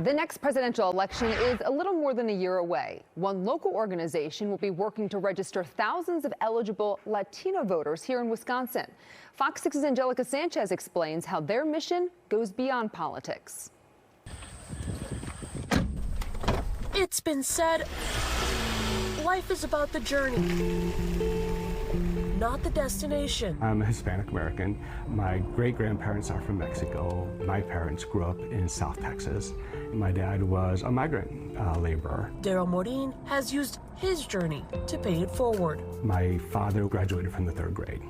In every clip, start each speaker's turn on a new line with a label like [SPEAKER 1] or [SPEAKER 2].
[SPEAKER 1] The next presidential election is a little more than a year away. One local organization will be working to register thousands of eligible Latino voters here in Wisconsin. Fox 6's Angelica Sanchez explains how their mission goes beyond politics.
[SPEAKER 2] It's been said, life is about the journey, not the destination.
[SPEAKER 3] I'm a Hispanic American. My great-grandparents are from Mexico. My parents grew up in South Texas. My dad was a migrant laborer.
[SPEAKER 2] Daryl Morin has used his journey to pay it forward.
[SPEAKER 3] My father graduated from the 3rd grade,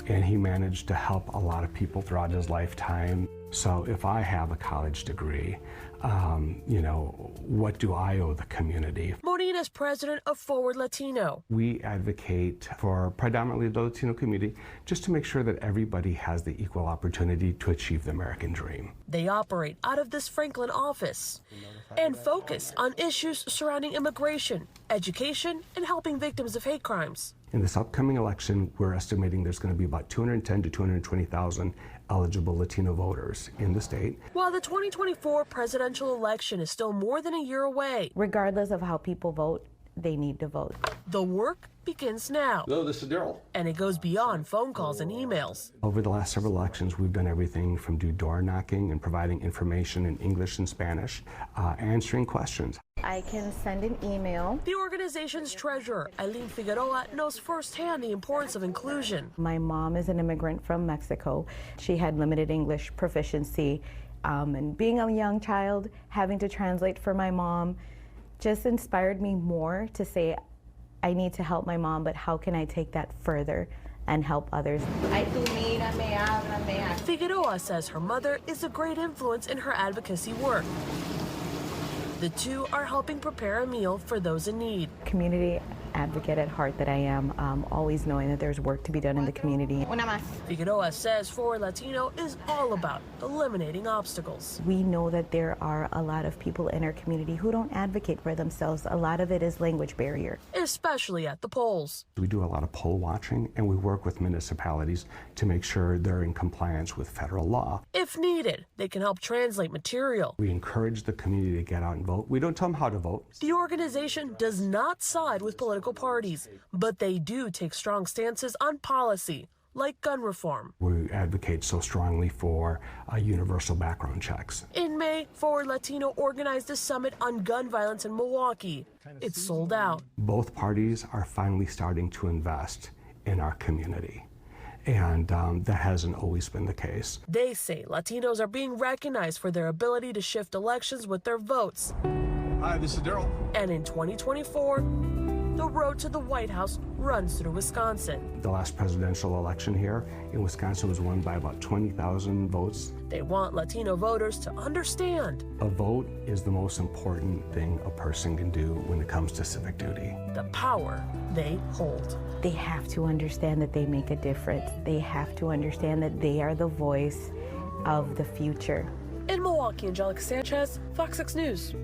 [SPEAKER 3] and he managed to help a lot of people throughout his lifetime. So if I have a college degree, what do I owe the community?
[SPEAKER 2] Morin is president of Forward Latino.
[SPEAKER 3] We advocate for predominantly the Latino community just to make sure that everybody has the equal opportunity to achieve the American dream.
[SPEAKER 2] They operate out of this Franklin office and focus on issues surrounding immigration, education, and helping victims of hate crimes.
[SPEAKER 3] In this upcoming election, we're estimating there's going to be about 210 to 220,000 eligible Latino voters in the state.
[SPEAKER 2] While the 2024 presidential election is still more than a year away,
[SPEAKER 4] regardless of how people vote, they need to vote.
[SPEAKER 2] The work begins now.
[SPEAKER 5] Hello, this is Daryl.
[SPEAKER 2] And it goes beyond phone calls and emails.
[SPEAKER 3] Over the last several elections, we've done everything from door knocking and providing information in English and Spanish, answering questions.
[SPEAKER 4] I can send an email.
[SPEAKER 2] The organization's treasurer, Eileen Figueroa, knows firsthand the importance of inclusion.
[SPEAKER 4] My mom is an immigrant from Mexico. She had limited English proficiency, and being a young child, having to translate for my mom just inspired me more to say, I need to help my mom, but how can I take that further and help others?
[SPEAKER 2] Figueroa says her mother is a great influence in her advocacy work. The two are helping prepare a meal for those in need.
[SPEAKER 4] Community advocate at heart that I am, always knowing that there's work to be done in the community.
[SPEAKER 2] Figueroa says Forward Latino is all about eliminating obstacles.
[SPEAKER 4] We know that there are a lot of people in our community who don't advocate for themselves. A lot of it is language barrier.
[SPEAKER 2] Especially at the polls.
[SPEAKER 3] We do a lot of poll watching, and we work with municipalities to make sure they're in compliance with federal law.
[SPEAKER 2] If needed, they can help translate material.
[SPEAKER 3] We encourage the community to get out and vote. We don't tell them how to vote.
[SPEAKER 2] The organization does not side with political parties, but they do take strong stances on policy, like gun reform.
[SPEAKER 3] We advocate so strongly for universal background checks.
[SPEAKER 2] In May, Forward Latino organized a summit on gun violence in Milwaukee. It's sold out.
[SPEAKER 3] Both parties are finally starting to invest in our community, and that hasn't always been the case.
[SPEAKER 2] They say Latinos are being recognized for their ability to shift elections with their votes.
[SPEAKER 5] Hi, this is Daryl.
[SPEAKER 2] And in 2024, the road to the White House runs through Wisconsin.
[SPEAKER 3] The last presidential election here in Wisconsin was won by about 20,000 votes.
[SPEAKER 2] They want Latino voters to understand.
[SPEAKER 3] A vote is the most important thing a person can do when it comes to civic duty.
[SPEAKER 2] The power they hold.
[SPEAKER 4] They have to understand that they make a difference. They have to understand that they are the voice of the future.
[SPEAKER 2] In Milwaukee, Angelica Sanchez, Fox 6 News.